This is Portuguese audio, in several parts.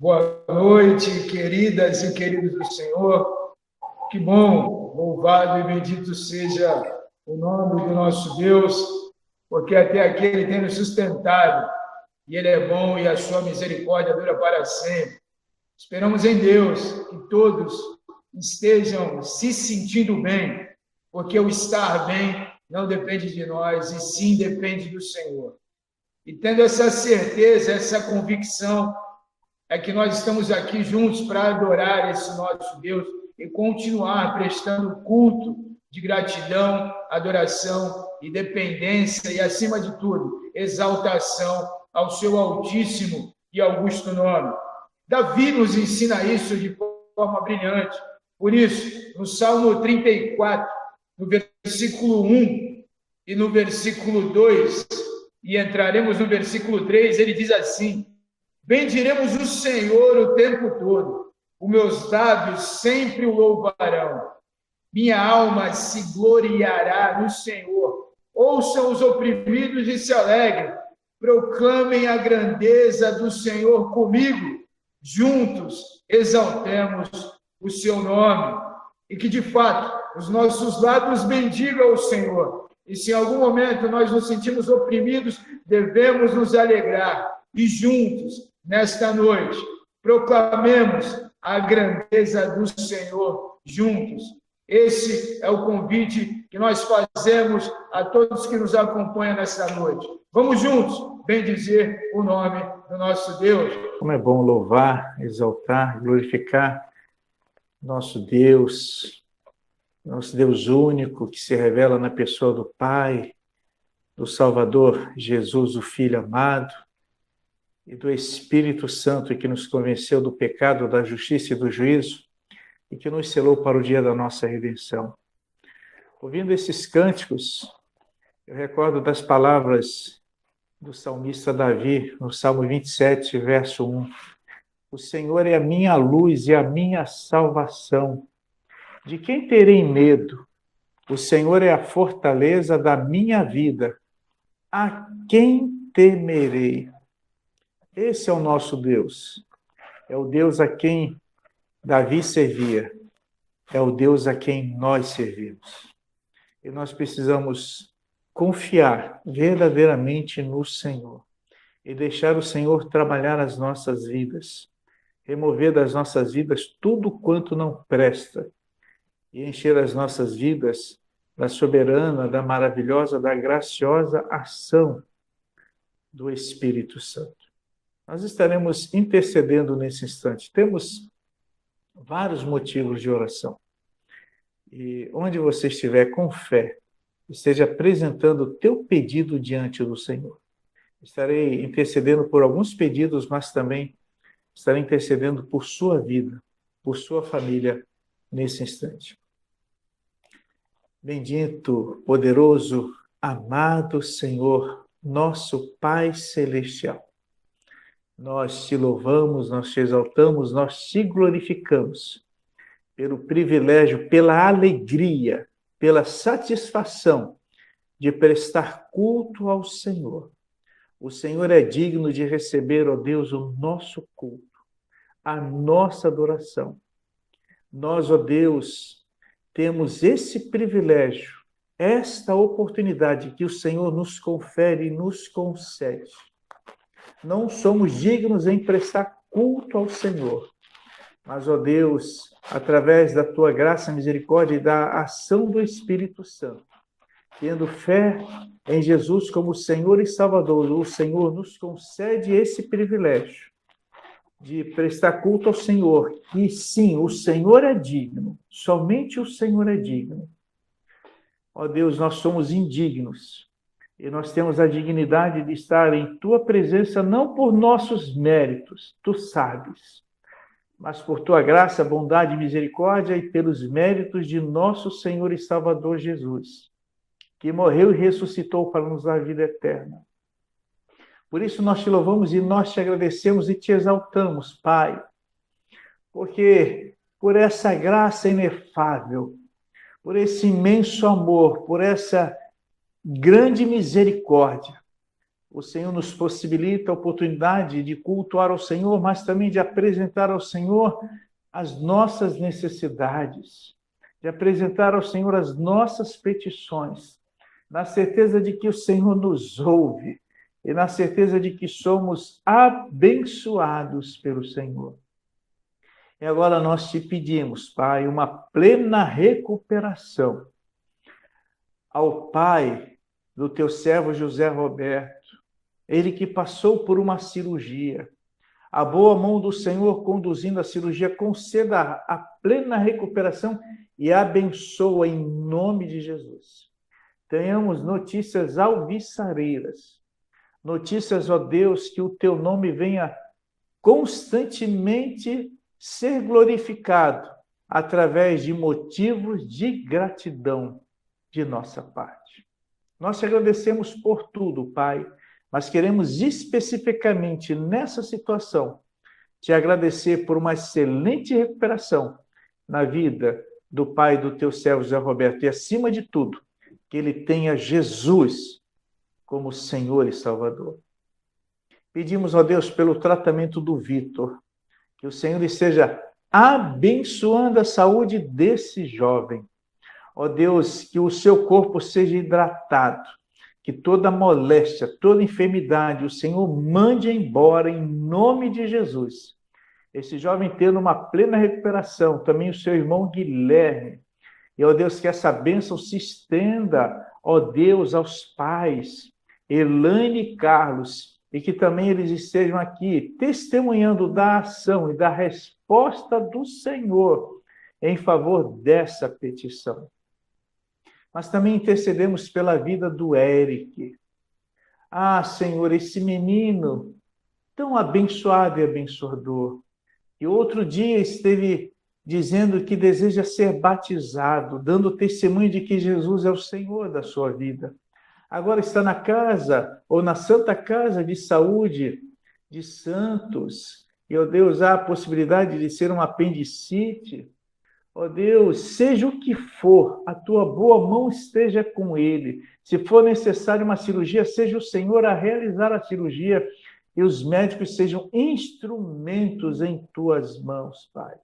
Boa noite, queridas e queridos do Senhor. Que bom, louvado e bendito seja o nome do nosso Deus, porque até aqui Ele tem nos sustentado, e Ele é bom e a sua misericórdia dura para sempre. Esperamos em Deus que todos estejam se sentindo bem, porque o estar bem não depende de nós, e sim depende do Senhor. E tendo essa certeza, essa convicção, é que nós estamos aqui juntos para adorar esse nosso Deus e continuar prestando culto de gratidão, adoração e dependência e, acima de tudo, exaltação ao seu altíssimo e augusto nome. Davi nos ensina isso de forma brilhante. Por isso, no Salmo 34, no versículo 1 e no versículo 2, e entraremos no versículo 3, ele diz assim: bendiremos o Senhor o tempo todo, os meus lábios sempre o louvarão. Minha alma se gloriará no Senhor. Ouçam os oprimidos e se alegrem. Proclamem a grandeza do Senhor comigo. Juntos exaltemos o seu nome. E que, de fato, os nossos lábios bendigam o Senhor. E se em algum momento nós nos sentimos oprimidos, devemos nos alegrar. E juntos, nesta noite, proclamemos a grandeza do Senhor juntos. Esse é o convite que nós fazemos a todos que nos acompanham nesta noite. Vamos juntos bendizer o nome do nosso Deus. Como é bom louvar, exaltar, glorificar nosso Deus único que se revela na pessoa do Pai, do Salvador Jesus, o Filho amado, e do Espírito Santo que nos convenceu do pecado, da justiça e do juízo e que nos selou para o dia da nossa redenção. Ouvindo esses cânticos, eu recordo das palavras do salmista Davi, no Salmo 27, verso 1. O Senhor é a minha luz e a minha salvação. De quem terei medo? O Senhor é a fortaleza da minha vida. A quem temerei? Esse é o nosso Deus. É o Deus a quem Davi servia. É o Deus a quem nós servimos. E nós precisamos confiar verdadeiramente no Senhor e deixar o Senhor trabalhar as nossas vidas, remover das nossas vidas tudo quanto não presta e encher as nossas vidas da soberana, da maravilhosa, da graciosa ação do Espírito Santo. Nós estaremos intercedendo nesse instante. Temos vários motivos de oração. E onde você estiver com fé, esteja apresentando o teu pedido diante do Senhor. Estarei intercedendo por alguns pedidos, mas também estarei intercedendo por sua vida, por sua família nesse instante. Bendito, poderoso, amado Senhor, nosso Pai Celestial. Nós te louvamos, nós te exaltamos, nós te glorificamos pelo privilégio, pela alegria, pela satisfação de prestar culto ao Senhor. O Senhor é digno de receber, ó Deus, o nosso culto, a nossa adoração. Nós, ó Deus, temos esse privilégio, esta oportunidade que o Senhor nos confere e nos concede. Não somos dignos em prestar culto ao Senhor, mas, ó Deus, através da tua graça, misericórdia e da ação do Espírito Santo, tendo fé em Jesus como Senhor e Salvador, o Senhor nos concede esse privilégio de prestar culto ao Senhor, que sim, o Senhor é digno, somente o Senhor é digno. Ó Deus, nós somos indignos, e nós temos a dignidade de estar em tua presença, não por nossos méritos, tu sabes, mas por tua graça, bondade e misericórdia e pelos méritos de nosso Senhor e Salvador Jesus, que morreu e ressuscitou para nos dar vida eterna. Por isso nós te louvamos e nós te agradecemos e te exaltamos, Pai, porque por essa graça inefável, por esse imenso amor, por essa grande misericórdia, o Senhor nos possibilita a oportunidade de cultuar ao Senhor, mas também de apresentar ao Senhor as nossas necessidades, de apresentar ao Senhor as nossas petições, na certeza de que o Senhor nos ouve e na certeza de que somos abençoados pelo Senhor. E agora nós te pedimos, Pai, uma plena recuperação ao pai do teu servo José Roberto, ele que passou por uma cirurgia. A boa mão do Senhor conduzindo a cirurgia, conceda a plena recuperação e abençoa em nome de Jesus. Tenhamos notícias alvissareiras, notícias, ó Deus, que o teu nome venha constantemente ser glorificado através de motivos de gratidão de nossa parte. Nós te agradecemos por tudo, Pai, mas queremos especificamente nessa situação te agradecer por uma excelente recuperação na vida do pai do teu servo José Roberto e, acima de tudo, que ele tenha Jesus como Senhor e Salvador. Pedimos, ó Deus, pelo tratamento do Vitor, que o Senhor esteja abençoando a saúde desse jovem. Ó Deus, que o seu corpo seja hidratado, que toda moléstia, toda enfermidade, o Senhor mande embora em nome de Jesus. Esse jovem tendo uma plena recuperação, também o seu irmão Guilherme. E, ó Deus, que essa bênção se estenda, ó Deus, aos pais, Elaine e Carlos, e que também eles estejam aqui testemunhando da ação e da resposta do Senhor em favor dessa petição. Mas também intercedemos pela vida do Eric. Ah, Senhor, esse menino tão abençoado e abençoador, e outro dia esteve dizendo que deseja ser batizado, dando testemunho de que Jesus é o Senhor da sua vida. Agora está na casa, ou na Santa Casa de Saúde de Santos, e, ó Deus, há a possibilidade de ser um apendicite. Ó Deus, seja o que for, a tua boa mão esteja com ele. Se for necessário uma cirurgia, seja o Senhor a realizar a cirurgia e os médicos sejam instrumentos em tuas mãos, Pai.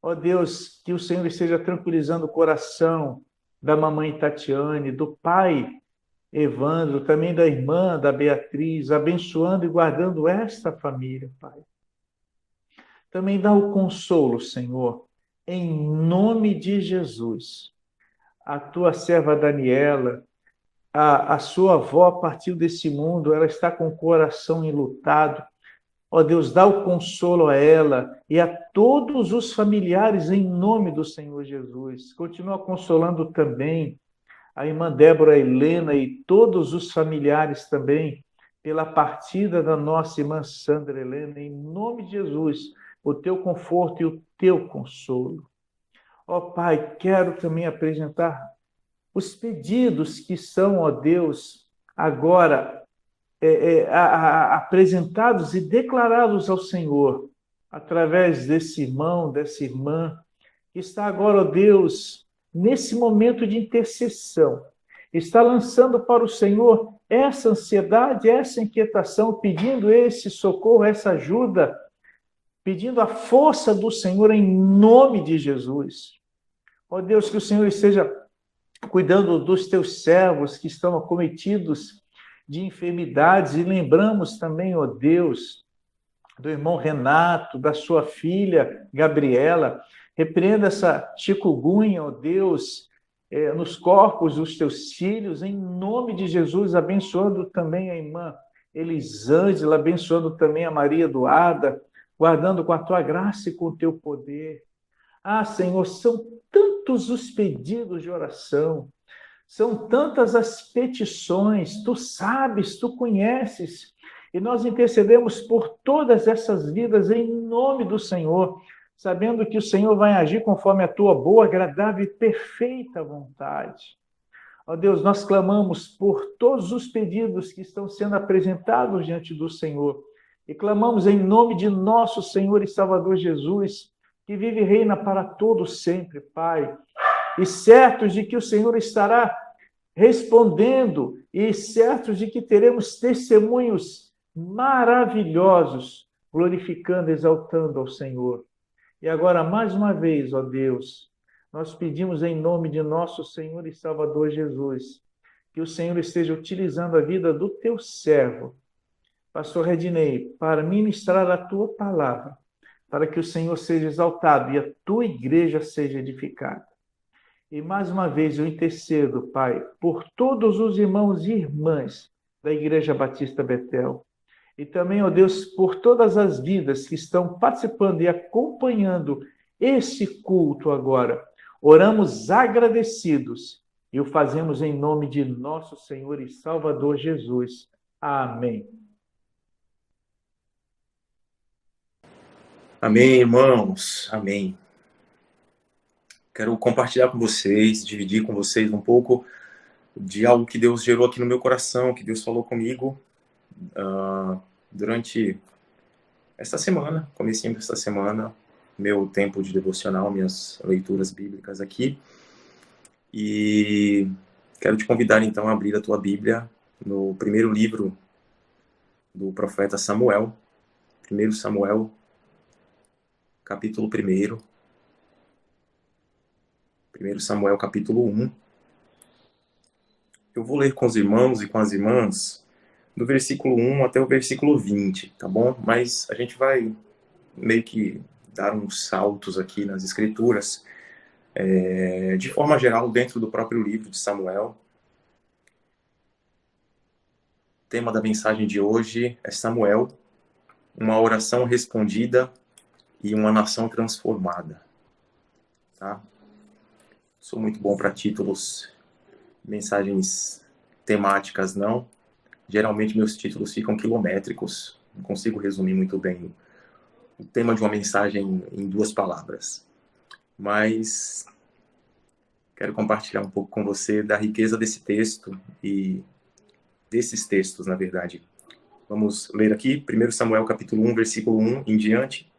Ó Deus, que o Senhor esteja tranquilizando o coração da mamãe Tatiane, do pai Evandro, também da irmã, da Beatriz, abençoando e guardando esta família, Pai. Também dá o consolo, Senhor, em nome de Jesus. A tua serva Daniela, a sua avó partiu desse mundo, ela está com o coração enlutado. Ó Deus, dá o consolo a ela e a todos os familiares em nome do Senhor Jesus. Continua consolando também a irmã Débora Helena e todos os familiares também pela partida da nossa irmã Sandra Helena, em nome de Jesus, o teu conforto e o teu consolo. Ó Pai, quero também apresentar os pedidos que são, ó Deus, agora apresentados e declarados ao Senhor, através desse irmão, dessa irmã, que está agora, ó Deus, nesse momento de intercessão, está lançando para o Senhor essa ansiedade, essa inquietação, pedindo esse socorro, essa ajuda, pedindo a força do Senhor em nome de Jesus. Ó Deus, que o Senhor esteja cuidando dos teus servos que estão acometidos de enfermidades, e lembramos também, ó Deus, do irmão Renato, da sua filha Gabriela. Repreenda essa chikungunya, ó Deus, nos corpos dos teus filhos, em nome de Jesus, abençoando também a irmã Elisângela, abençoando também a Maria Eduarda, guardando com a tua graça e com o teu poder. Ah, Senhor, são tantos os pedidos de oração, são tantas as petições, tu sabes, tu conheces, e nós intercedemos por todas essas vidas em nome do Senhor, sabendo que o Senhor vai agir conforme a tua boa, agradável e perfeita vontade. Ó Deus, nós clamamos por todos os pedidos que estão sendo apresentados diante do Senhor, e clamamos em nome de nosso Senhor e Salvador Jesus, que vive e reina para todo sempre, Pai, e certos de que o Senhor estará respondendo e certos de que teremos testemunhos maravilhosos, glorificando, exaltando ao Senhor. E agora, mais uma vez, ó Deus, nós pedimos em nome de nosso Senhor e Salvador Jesus, que o Senhor esteja utilizando a vida do teu servo, pastor Redinei, para ministrar a tua palavra, para que o Senhor seja exaltado e a tua igreja seja edificada. E mais uma vez eu intercedo, Pai, por todos os irmãos e irmãs da Igreja Batista Betel. E também, ó Deus, por todas as vidas que estão participando e acompanhando esse culto agora. Oramos agradecidos e o fazemos em nome de nosso Senhor e Salvador Jesus. Amém. Amém, irmãos. Amém. Quero compartilhar com vocês, dividir com vocês um pouco de algo que Deus gerou aqui no meu coração, que Deus falou comigo durante esta semana, comecinho desta semana, meu tempo de devocional, minhas leituras bíblicas aqui. E quero te convidar, então, a abrir a tua Bíblia no primeiro livro do profeta Samuel, 1 Samuel, capítulo 1. 1 Samuel, capítulo 1. Eu vou ler com os irmãos e com as irmãs do versículo 1 até o versículo 20, tá bom? Mas a gente vai meio que dar uns saltos aqui nas escrituras, de forma geral, dentro do próprio livro de Samuel. O tema da mensagem de hoje é Samuel, uma oração respondida e uma nação transformada. Tá? Sou muito bom para títulos, mensagens temáticas, não. Geralmente meus títulos ficam quilométricos. Não consigo resumir muito bem o tema de uma mensagem em 2 palavras. Mas quero compartilhar um pouco com você da riqueza desse texto e desses textos, na verdade. Vamos ler aqui, 1 Samuel capítulo 1, versículo 1 em diante,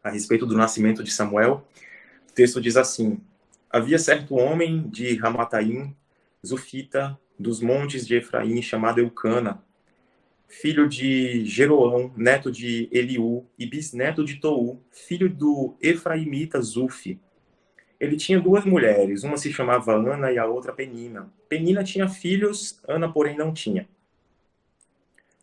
a respeito do nascimento de Samuel. O texto diz assim: Havia certo homem de Ramataim, Zufita, dos montes de Efraim, chamado Eucana, filho de Jeroão, neto de Eliú e bisneto de Tou, filho do Efraimita Zufi. Ele tinha 2 mulheres, uma se chamava Ana e a outra Penina. Penina tinha filhos, Ana, porém, não tinha.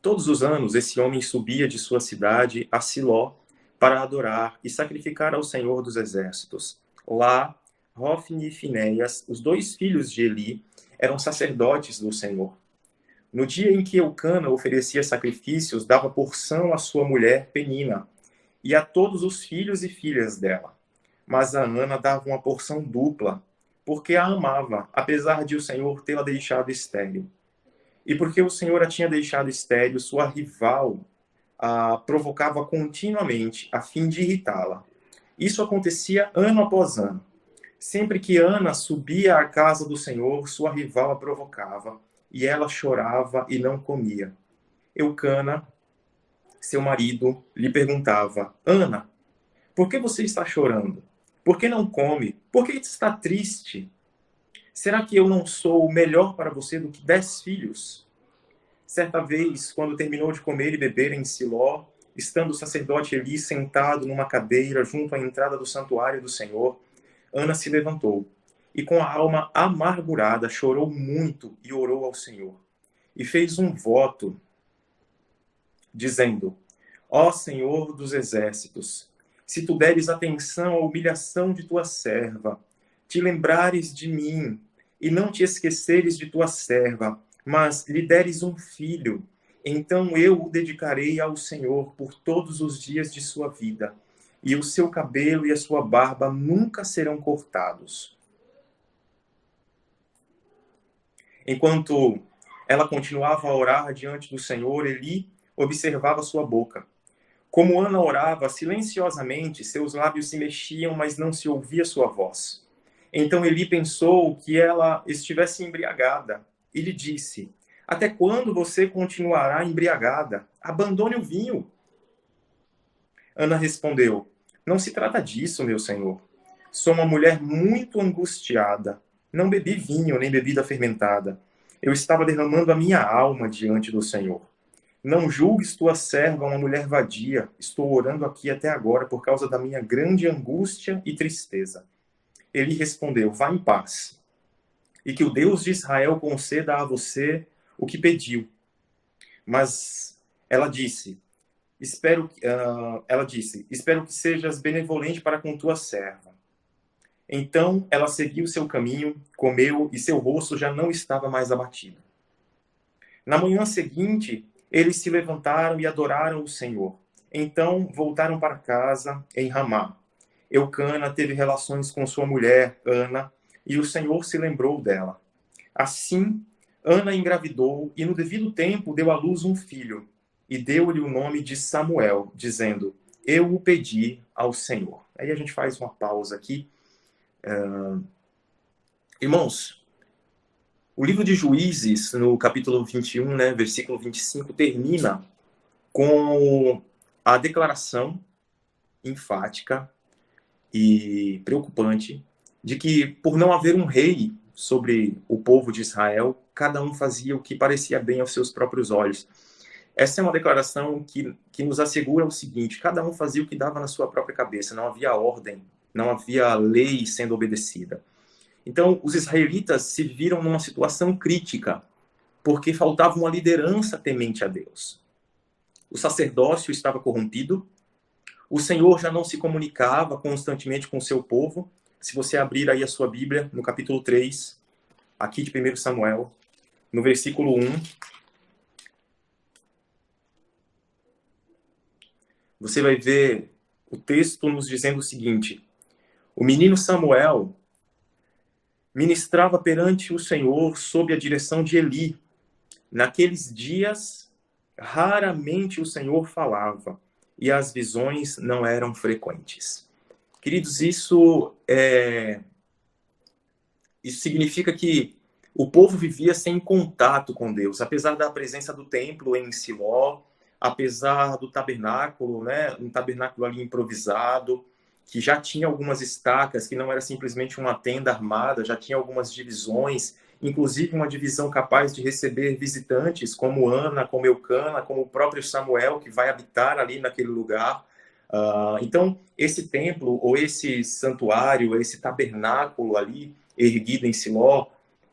Todos os anos, esse homem subia de sua cidade a Siló para adorar e sacrificar ao Senhor dos Exércitos. Lá, Hofni e Finéias, os 2 filhos de Eli, eram sacerdotes do Senhor. No dia em que Eucana oferecia sacrifícios, dava porção à sua mulher Penina e a todos os filhos e filhas dela. Mas a Ana dava uma porção dupla, porque a amava, apesar de o Senhor tê-la deixado estéril. E porque o Senhor a tinha deixado estéril, sua rival a provocava continuamente, a fim de irritá-la. Isso acontecia ano após ano. Sempre que Ana subia à casa do Senhor, sua rival a provocava, e ela chorava e não comia. Eucana, seu marido, lhe perguntava: Ana, por que você está chorando? Por que não come? Por que está triste? Será que eu não sou melhor para você do que 10 filhos? Certa vez, quando terminou de comer e beber em Siló, estando o sacerdote Eli sentado numa cadeira junto à entrada do santuário do Senhor, Ana se levantou e, com a alma amargurada, chorou muito e orou ao Senhor. E fez um voto, dizendo: Ó Senhor dos exércitos, se tu deres atenção à humilhação de tua serva, te lembrares de mim e não te esqueceres de tua serva, mas lhe deres um filho, então eu o dedicarei ao Senhor por todos os dias de sua vida, e o seu cabelo e a sua barba nunca serão cortados. Enquanto ela continuava a orar diante do Senhor, Eli observava sua boca. Como Ana orava silenciosamente, seus lábios se mexiam, mas não se ouvia sua voz. Então Eli pensou que ela estivesse embriagada e lhe disse: Até quando você continuará embriagada? Abandone o vinho. Ana respondeu: Não se trata disso, meu senhor. Sou uma mulher muito angustiada. Não bebi vinho, nem bebida fermentada. Eu estava derramando a minha alma diante do Senhor. Não julgues tua serva uma mulher vadia. Estou orando aqui até agora por causa da minha grande angústia e tristeza. Ele respondeu, vá em paz. E que o Deus de Israel conceda a você o que pediu. Mas ela disse, espero que sejas benevolente para com tua serva. Então ela seguiu seu caminho, comeu e seu rosto já não estava mais abatido. Na manhã seguinte, eles se levantaram e adoraram o Senhor. Então voltaram para casa em Ramá. Eucana teve relações com sua mulher, Ana, e o Senhor se lembrou dela. Assim, Ana engravidou e no devido tempo deu à luz um filho e deu-lhe o nome de Samuel, dizendo, eu o pedi ao Senhor. Aí a gente faz uma pausa aqui. Irmãos, o livro de Juízes, no capítulo 21, versículo 25, termina com a declaração enfática e preocupante de que, por não haver um rei sobre o povo de Israel, cada um fazia o que parecia bem aos seus próprios olhos. Essa é uma declaração que nos assegura o seguinte, cada um fazia o que dava na sua própria cabeça, não havia ordem, não havia lei sendo obedecida. Então, os israelitas se viram numa situação crítica, porque faltava uma liderança temente a Deus. O sacerdócio estava corrompido, o Senhor já não se comunicava constantemente com o seu povo. Se você abrir aí a sua Bíblia, no capítulo 3, aqui de 1 Samuel, no versículo 1, você vai ver o texto nos dizendo o seguinte, o menino Samuel ministrava perante o Senhor sob a direção de Eli. Naqueles dias, raramente o Senhor falava, e as visões não eram frequentes. Queridos, isso significa que o povo vivia sem contato com Deus, apesar da presença do templo em Siló, apesar do tabernáculo, um tabernáculo ali improvisado, que já tinha algumas estacas, que não era simplesmente uma tenda armada, já tinha algumas divisões, inclusive uma divisão capaz de receber visitantes, como Ana, como Eucana, como o próprio Samuel, que vai habitar ali naquele lugar. Então, esse templo, ou esse santuário, esse tabernáculo ali, erguido em Siló,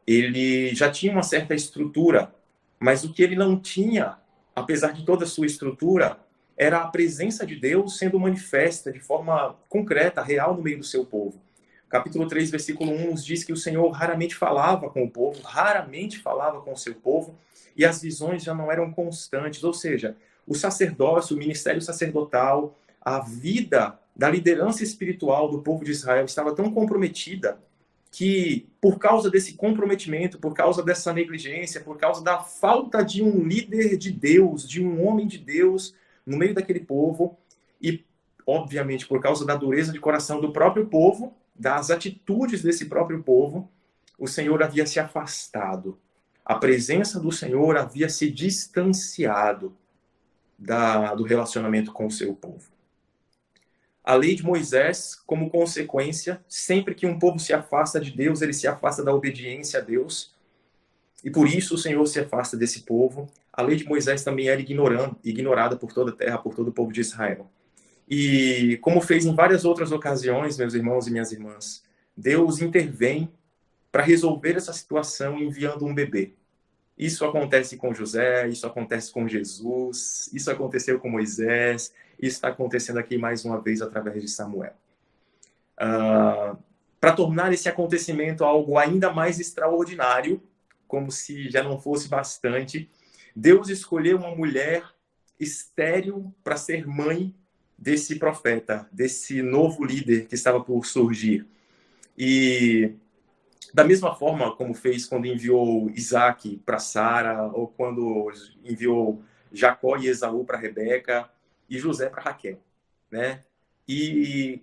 ele já tinha uma certa estrutura, mas o que ele não tinha, apesar de toda a sua estrutura, era a presença de Deus sendo manifesta de forma concreta, real no meio do seu povo. Capítulo 3, versículo 1 nos diz que o Senhor raramente falava com o povo, raramente falava com o seu povo, e as visões já não eram constantes, ou seja, o sacerdócio, o ministério sacerdotal, a vida da liderança espiritual do povo de Israel estava tão comprometida que, por causa desse comprometimento, por causa dessa negligência, por causa da falta de um líder de Deus, de um homem de Deus no meio daquele povo, e, obviamente, por causa da dureza de coração do próprio povo, das atitudes desse próprio povo, o Senhor havia se afastado. A presença do Senhor havia se distanciado do relacionamento com o seu povo. A lei de Moisés, como consequência, sempre que um povo se afasta de Deus, ele se afasta da obediência a Deus. E por isso o Senhor se afasta desse povo. A lei de Moisés também era ignorada por toda a terra, por todo o povo de Israel. E como fez em várias outras ocasiões, meus irmãos e minhas irmãs, Deus intervém para resolver essa situação enviando um bebê. Isso acontece com José, isso acontece com Jesus, isso aconteceu com Moisés, isso está acontecendo aqui mais uma vez através de Samuel. Para tornar esse acontecimento algo ainda mais extraordinário, como se já não fosse bastante, Deus escolheu uma mulher estéril para ser mãe desse profeta, desse novo líder que estava por surgir. E da mesma forma como fez quando enviou Isaac para Sara, ou quando enviou Jacó e Esaú para Rebeca, e José para Raquel, E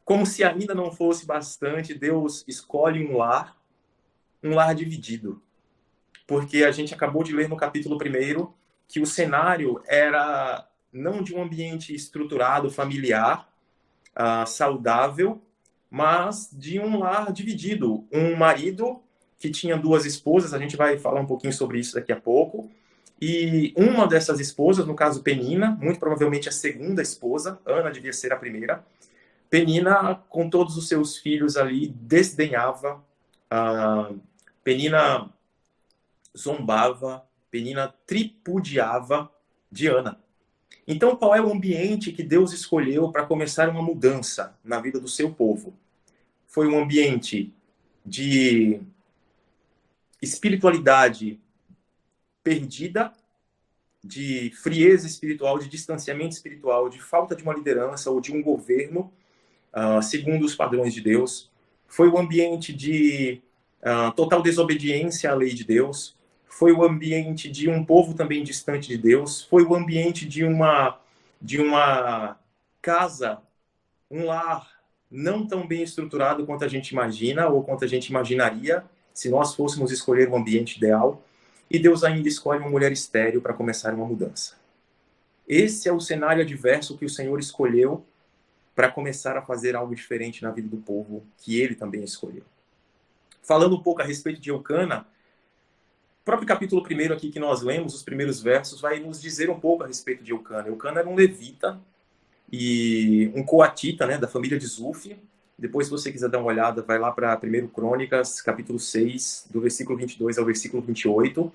como se ainda não fosse bastante, Deus escolhe um lar dividido. Porque a gente acabou de ler no capítulo 1 que o cenário era não de um ambiente estruturado, familiar, saudável, mas de um lar dividido. Um marido que tinha 2 esposas, a gente vai falar um pouquinho sobre isso daqui a pouco, e uma dessas esposas, no caso Penina, muito provavelmente a segunda esposa, Ana devia ser a primeira, Penina, com todos os seus filhos ali, desdenhava, Penina zombava, Penina tripudiava de Ana. Então, qual é o ambiente que Deus escolheu para começar uma mudança na vida do seu povo? Foi um ambiente de espiritualidade perdida, de frieza espiritual, de distanciamento espiritual, de falta de uma liderança ou de um governo segundo os padrões de Deus. Foi o ambiente de total desobediência à lei de Deus. Foi o ambiente de um povo também distante de Deus. Foi o ambiente de uma casa, um lar não tão bem estruturado quanto a gente imagina ou quanto a gente imaginaria se nós fôssemos escolher um ambiente ideal. E Deus ainda escolhe uma mulher estéril para começar uma mudança. Esse é o cenário adverso que o Senhor escolheu para começar a fazer algo diferente na vida do povo, que ele também escolheu. Falando um pouco a respeito de Eucana, o próprio capítulo 1 aqui que nós lemos, os primeiros versos, vai nos dizer um pouco a respeito de Eucana. Eucana era um levita e um coatita, né, da família de Zuf. Depois, se você quiser dar uma olhada, vai lá para 1 Crônicas, capítulo 6, do versículo 22 ao versículo 28,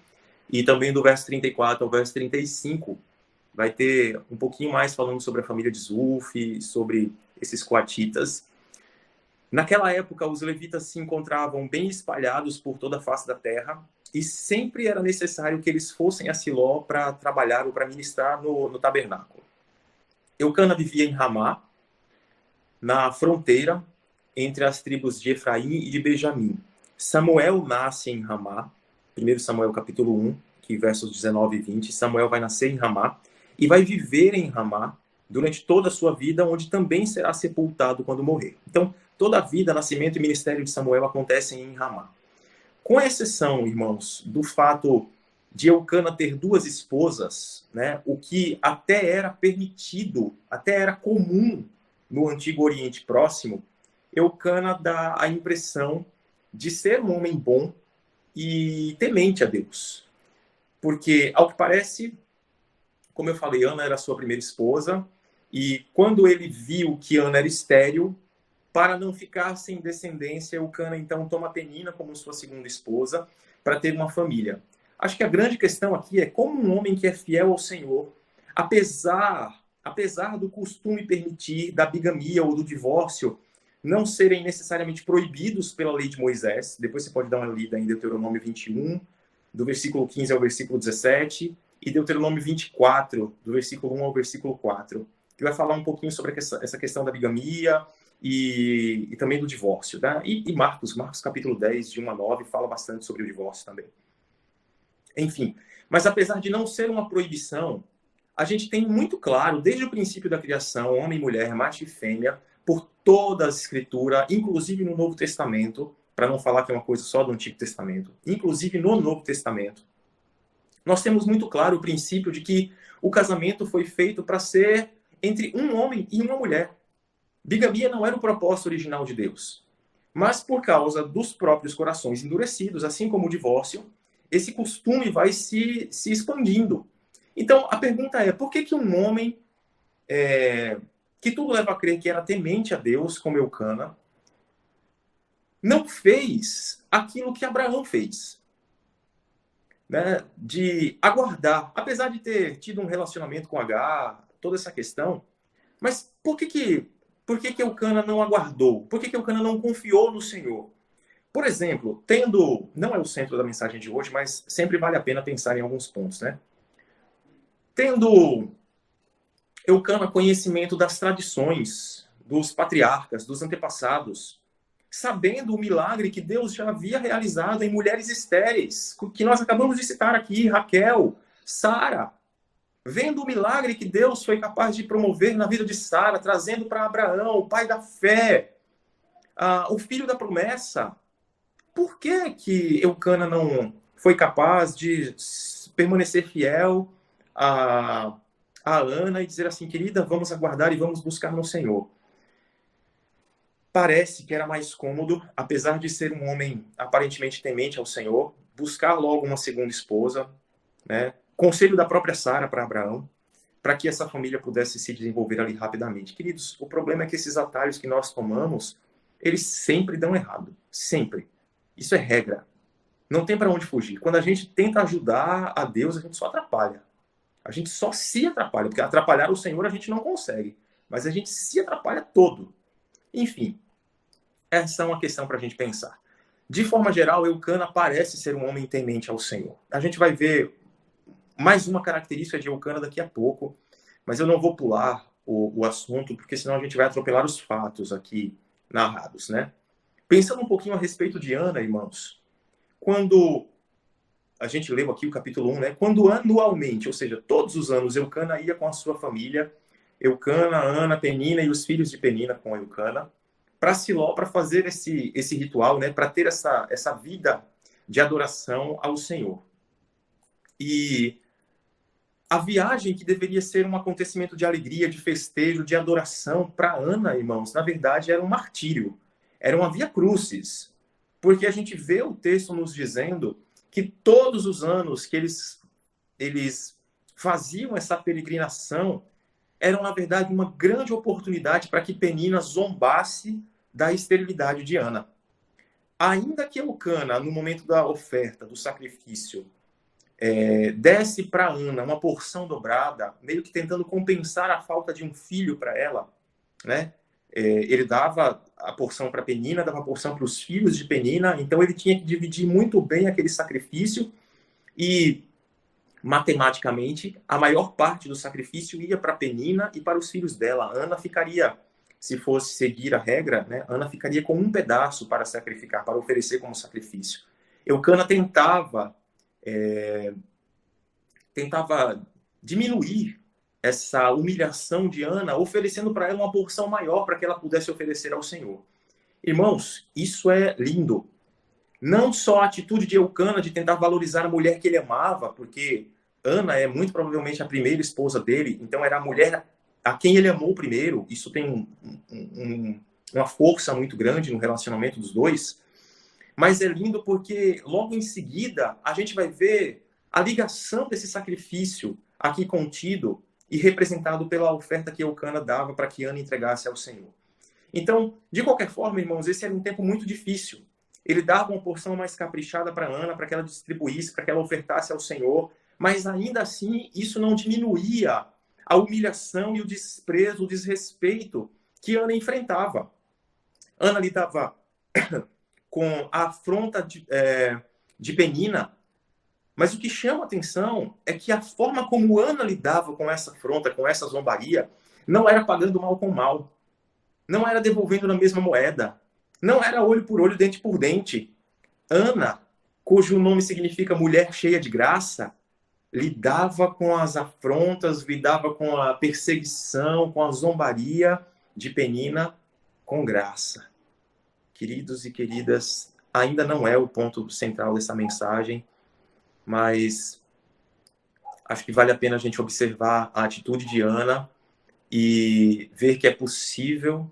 e também do verso 34 ao verso 35. Vai ter um pouquinho mais falando sobre a família de Zuf, sobre esses coatitas. Naquela época, os levitas se encontravam bem espalhados por toda a face da terra, e sempre era necessário que eles fossem a Siló para trabalhar ou para ministrar no tabernáculo. Eucana vivia em Ramá, na fronteira entre as tribos de Efraim e de Benjamim. Samuel nasce em Ramá, 1 Samuel capítulo 1, que versos 19 e 20, Samuel vai nascer em Ramá e vai viver em Ramá durante toda a sua vida, onde também será sepultado quando morrer. Então, toda a vida, nascimento e ministério de Samuel acontecem em Ramá. Com exceção, irmãos, do fato de Eucana ter 2 esposas, né, o que até era permitido, até era comum no Antigo Oriente Próximo, Eucana dá a impressão de ser um homem bom e temente a Deus. Porque, ao que parece, como eu falei, Ana era sua primeira esposa, e quando ele viu que Ana era estéril, para não ficar sem descendência, Eucana então toma Penina como sua segunda esposa para ter uma família. Acho que a grande questão aqui é como um homem que é fiel ao Senhor, apesar do costume permitir da bigamia ou do divórcio não serem necessariamente proibidos pela lei de Moisés, depois você pode dar uma lida em Deuteronômio 21, do versículo 15 ao versículo 17, e Deuteronômio 24, do versículo 1 ao versículo 4, que vai falar um pouquinho sobre essa questão da bigamia e também do divórcio. Tá? E Marcos capítulo 10, de 1 a 9, fala bastante sobre o divórcio também. Enfim, mas apesar de não ser uma proibição, a gente tem muito claro, desde o princípio da criação, homem e mulher, macho e fêmea, por toda a Escritura, inclusive no Novo Testamento, para não falar que é uma coisa só do Antigo Testamento, inclusive no Novo Testamento, nós temos muito claro o princípio de que o casamento foi feito para ser entre um homem e uma mulher. Bigamia não era o propósito original de Deus. Mas por causa dos próprios corações endurecidos, assim como o divórcio, esse costume vai se expandindo. Então, a pergunta é, por que um homem que tudo leva a crer que era temente a Deus, como Eucana, não fez aquilo que Abraão fez? Né? De aguardar, apesar de ter tido um relacionamento com Agar, toda essa questão, mas por que Eucana não aguardou? Por que Eucana não confiou no Senhor? Por exemplo, não é o centro da mensagem de hoje, mas sempre vale a pena pensar em alguns pontos, né? Tendo Eucana conhecimento das tradições, dos patriarcas, dos antepassados, sabendo o milagre que Deus já havia realizado em mulheres estéreis, que nós acabamos de citar aqui, Raquel, Sara, vendo o milagre que Deus foi capaz de promover na vida de Sara, trazendo para Abraão, o pai da fé, o filho da promessa, por que Eucana não foi capaz de permanecer fiel a Ana e dizer assim, querida, vamos aguardar e vamos buscar no Senhor? parece que era mais cômodo, apesar de ser um homem aparentemente temente ao Senhor, buscar logo uma segunda esposa, né? Conselho da própria Sara para Abraão, para que essa família pudesse se desenvolver ali rapidamente. Queridos, o problema é que esses atalhos que nós tomamos, eles sempre dão errado. Sempre. Isso é regra. Não tem para onde fugir. Quando a gente tenta ajudar a Deus, a gente só atrapalha. A gente só se atrapalha, porque atrapalhar o Senhor a gente não consegue. Mas a gente se atrapalha todo. Enfim, essa é uma questão para a gente pensar. De forma geral, Eucana parece ser um homem temente ao Senhor. A gente vai ver mais uma característica de Eucana daqui a pouco, mas eu não vou pular o assunto, porque senão a gente vai atropelar os fatos aqui narrados, né? Pensando um pouquinho a respeito de Ana, irmãos, quando a gente leu aqui o capítulo 1, né? Quando anualmente, ou seja, todos os anos, Eucana ia com a sua família, Eucana, Ana, Penina e os filhos de Penina com Eucana, para Siló, para fazer esse ritual, né? Para ter essa vida de adoração ao Senhor. E a viagem, que deveria ser um acontecimento de alegria, de festejo, de adoração, para Ana, irmãos, na verdade era um martírio, era uma via crucis, porque a gente vê o texto nos dizendo que todos os anos que eles faziam essa peregrinação, eram, na verdade, uma grande oportunidade para que Penina zombasse da esterilidade de Ana. Ainda que Eucana, no momento da oferta, do sacrifício, desse para Ana uma porção dobrada, meio que tentando compensar a falta de um filho para ela, né? Ele dava a porção para Penina, dava a porção para os filhos de Penina, então ele tinha que dividir muito bem aquele sacrifício e, matematicamente, a maior parte do sacrifício ia para Penina e para os filhos dela. Ana ficaria, se fosse seguir a regra, né? Ana ficaria com um pedaço para sacrificar, para oferecer como sacrifício. Eucana tentava diminuir essa humilhação de Ana, oferecendo para ela uma porção maior para que ela pudesse oferecer ao Senhor. Irmãos, isso é lindo. Não só a atitude de Eucana de tentar valorizar a mulher que ele amava, porque Ana é muito provavelmente a primeira esposa dele, então era a mulher a quem ele amou primeiro. Isso tem uma força muito grande no relacionamento dos dois. Mas é lindo porque logo em seguida a gente vai ver a ligação desse sacrifício aqui contido e representado pela oferta que Eucana dava para que Ana entregasse ao Senhor. Então, de qualquer forma, irmãos, esse era um tempo muito difícil. Ele dava uma porção mais caprichada para Ana, para que ela distribuísse, para que ela ofertasse ao Senhor, mas ainda assim isso não diminuía a humilhação e o desprezo, o desrespeito que Ana enfrentava. Ana lidava com a afronta de Penina, mas o que chama atenção é que a forma como Ana lidava com essa afronta, com essa zombaria, não era pagando mal com mal, não era devolvendo na mesma moeda, não era olho por olho, dente por dente. Ana, cujo nome significa mulher cheia de graça, lidava com as afrontas, lidava com a perseguição, com a zombaria de Penina com graça. Queridos e queridas, ainda não é o ponto central dessa mensagem, mas acho que vale a pena a gente observar a atitude de Ana e ver que é possível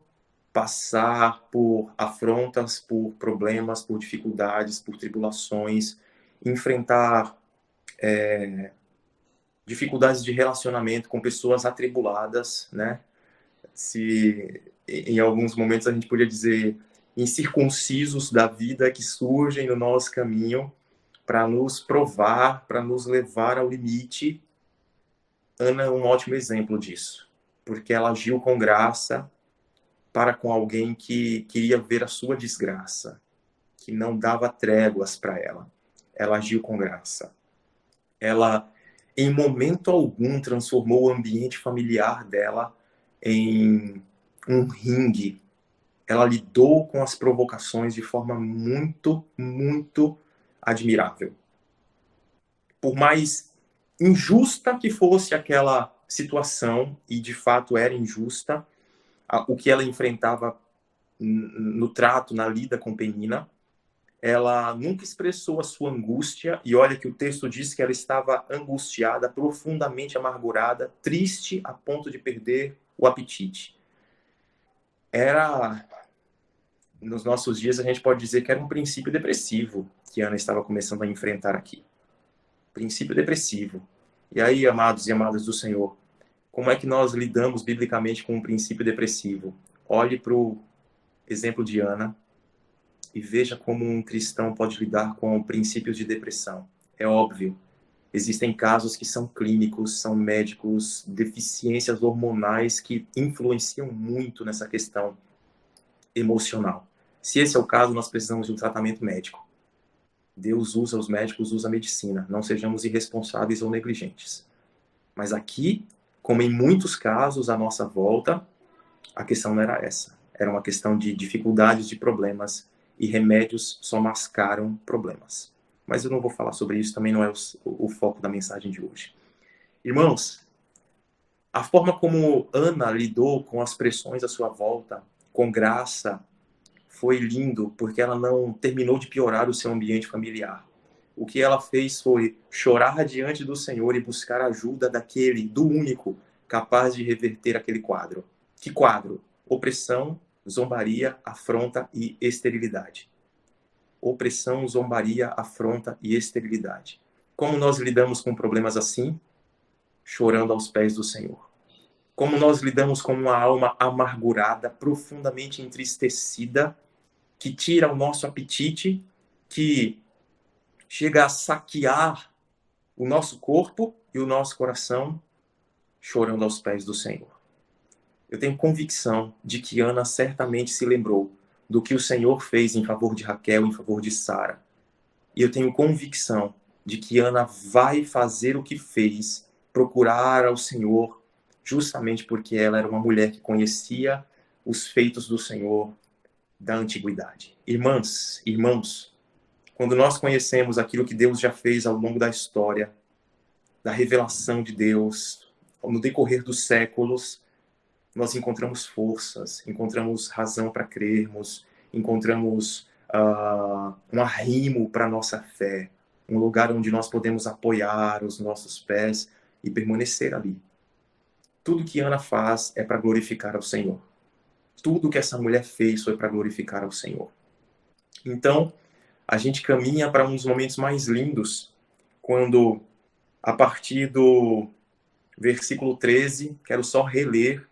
passar por afrontas, por problemas, por dificuldades, por tribulações, enfrentar dificuldades de relacionamento com pessoas atribuladas, né? Se em alguns momentos a gente podia dizer incircuncisos da vida que surgem no nosso caminho para nos provar, para nos levar ao limite. Ana é um ótimo exemplo disso, porque ela agiu com graça para com alguém que queria ver a sua desgraça, que não dava tréguas para ela. Ela agiu com graça. Ela, em momento algum, transformou o ambiente familiar dela em um ringue. Ela lidou com as provocações de forma muito, muito admirável. Por mais injusta que fosse aquela situação, e de fato era injusta, o que ela enfrentava no trato, na lida com Penina, ela nunca expressou a sua angústia, e olha que o texto diz que ela estava angustiada, profundamente amargurada, triste a ponto de perder o apetite. Era nos nossos dias a gente pode dizer que era um princípio depressivo que Ana estava começando a enfrentar aqui. Princípio depressivo. E aí, amados e amadas do Senhor, como é que nós lidamos biblicamente com um princípio depressivo? Olhe para o exemplo de Ana e veja como um cristão pode lidar com princípios de depressão. É óbvio, existem casos que são clínicos, são médicos, deficiências hormonais que influenciam muito nessa questão emocional. Se esse é o caso, nós precisamos de um tratamento médico. Deus usa os médicos, usa a medicina. Não sejamos irresponsáveis ou negligentes. Mas aqui, como em muitos casos à nossa volta, a questão não era essa. Era uma questão de dificuldades, de problemas, e remédios só mascaram problemas. Mas eu não vou falar sobre isso, também não é o foco da mensagem de hoje. Irmãos, a forma como Ana lidou com as pressões à sua volta, com graça, foi lindo, porque ela não terminou de piorar o seu ambiente familiar. O que ela fez foi chorar diante do Senhor e buscar a ajuda do único, capaz de reverter aquele quadro. Que quadro? Opressão, zombaria, afronta e esterilidade. Opressão, zombaria, afronta e esterilidade. Como nós lidamos com problemas assim? Chorando aos pés do Senhor. Como nós lidamos com uma alma amargurada, profundamente entristecida, que tira o nosso apetite, que chega a saquear o nosso corpo e o nosso coração, chorando aos pés do Senhor. Eu tenho convicção de que Ana certamente se lembrou do que o Senhor fez em favor de Raquel, em favor de Sara. E eu tenho convicção de que Ana vai fazer o que fez, procurar ao Senhor, justamente porque ela era uma mulher que conhecia os feitos do Senhor da antiguidade. Irmãs, irmãos, quando nós conhecemos aquilo que Deus já fez ao longo da história, da revelação de Deus, no decorrer dos séculos, nós encontramos forças, encontramos razão para crermos, encontramos um arrimo para a nossa fé, um lugar onde nós podemos apoiar os nossos pés e permanecer ali. Tudo que Ana faz é para glorificar ao Senhor. Tudo que essa mulher fez foi para glorificar ao Senhor. Então, a gente caminha para um dos momentos mais lindos, quando, a partir do versículo 13, quero só reler,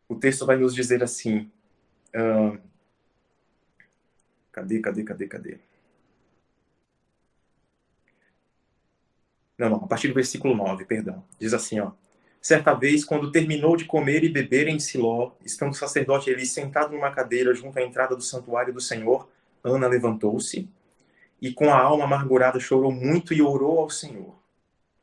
o texto vai nos dizer assim, cadê? Não, a partir do versículo 9, perdão. Diz assim, ó. Certa vez, quando terminou de comer e beber em Siló, estando o sacerdote Eli sentado numa cadeira junto à entrada do santuário do Senhor, Ana levantou-se e com a alma amargurada chorou muito e orou ao Senhor.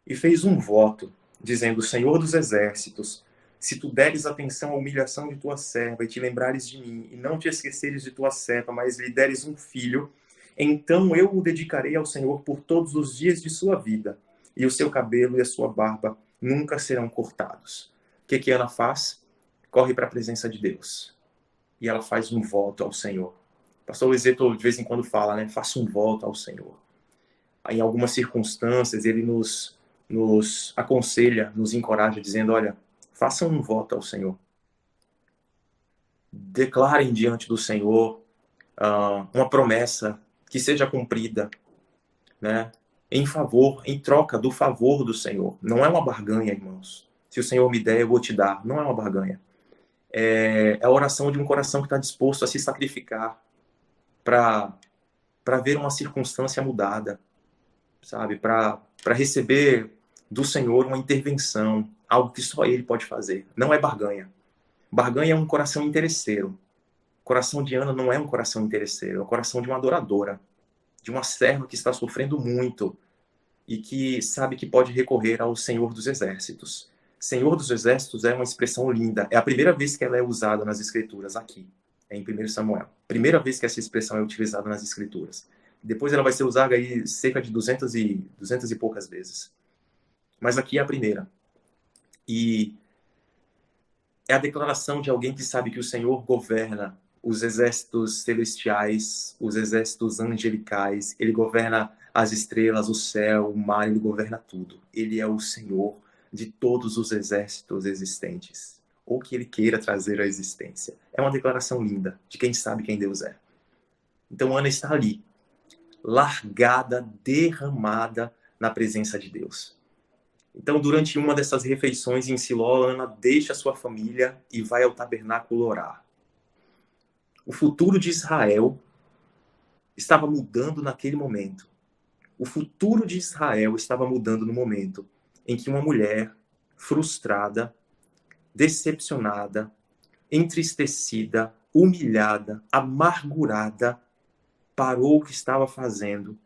E fez um voto, dizendo, Senhor dos exércitos, se tu deres atenção à humilhação de tua serva e te lembrares de mim, e não te esqueceres de tua serva, mas lhe deres um filho, então eu o dedicarei ao Senhor por todos os dias de sua vida, e o seu cabelo e a sua barba nunca serão cortados. O que Ana faz? Corre para a presença de Deus. E ela faz um voto ao Senhor. O pastor Lizeto de vez em quando fala, né? Faça um voto ao Senhor. Em algumas circunstâncias, ele nos aconselha, nos encoraja, dizendo, olha, façam um voto ao Senhor. Declarem diante do Senhor uma promessa que seja cumprida, né? Em troca do favor do Senhor. Não é uma barganha, irmãos. Se o Senhor me der, eu vou te dar. Não é uma barganha. É a oração de um coração que está disposto a se sacrificar para ver uma circunstância mudada, sabe? Para receber do Senhor uma intervenção, algo que só Ele pode fazer. Não é barganha. Barganha é um coração interesseiro. O coração de Ana não é um coração interesseiro, é o coração de uma adoradora, de uma serva que está sofrendo muito e que sabe que pode recorrer ao Senhor dos Exércitos. Senhor dos Exércitos é uma expressão linda. É a primeira vez que ela é usada nas Escrituras, aqui, em 1 Samuel. Primeira vez que essa expressão é utilizada nas Escrituras. Depois ela vai ser usada aí cerca de 200 e poucas vezes. Mas aqui é a primeira. E é a declaração de alguém que sabe que o Senhor governa os exércitos celestiais, os exércitos angelicais. Ele governa as estrelas, o céu, o mar, ele governa tudo. Ele é o Senhor de todos os exércitos existentes. ou que ele queira trazer à existência. É uma declaração linda de quem sabe quem Deus é. Então Ana está ali, largada, derramada na presença de Deus. Então, durante uma dessas refeições em Siló, Ana deixa a sua família e vai ao tabernáculo orar. O futuro de Israel estava mudando naquele momento. O futuro de Israel estava mudando no momento em que uma mulher frustrada, decepcionada, entristecida, humilhada, amargurada, parou o que estava fazendo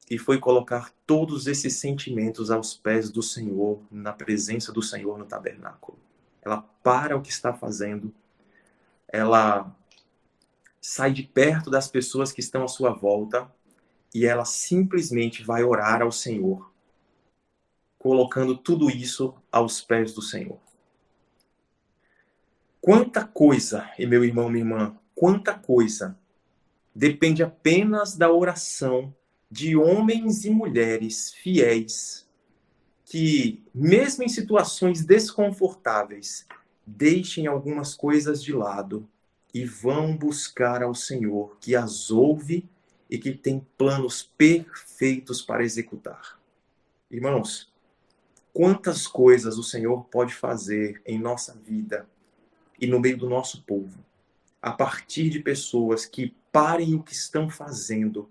e foi colocar todos esses sentimentos aos pés do Senhor, na presença do Senhor no tabernáculo. Ela para o que está fazendo, ela sai de perto das pessoas que estão à sua volta e ela simplesmente vai orar ao Senhor, colocando tudo isso aos pés do Senhor. Quanta coisa, e meu irmão, minha irmã, quanta coisa depende apenas da oração de homens e mulheres fiéis que, mesmo em situações desconfortáveis, deixem algumas coisas de lado e vão buscar ao Senhor, que as ouve e que tem planos perfeitos para executar. Irmãos, quantas coisas o Senhor pode fazer em nossa vida e no meio do nosso povo, a partir de pessoas que parem o que estão fazendo,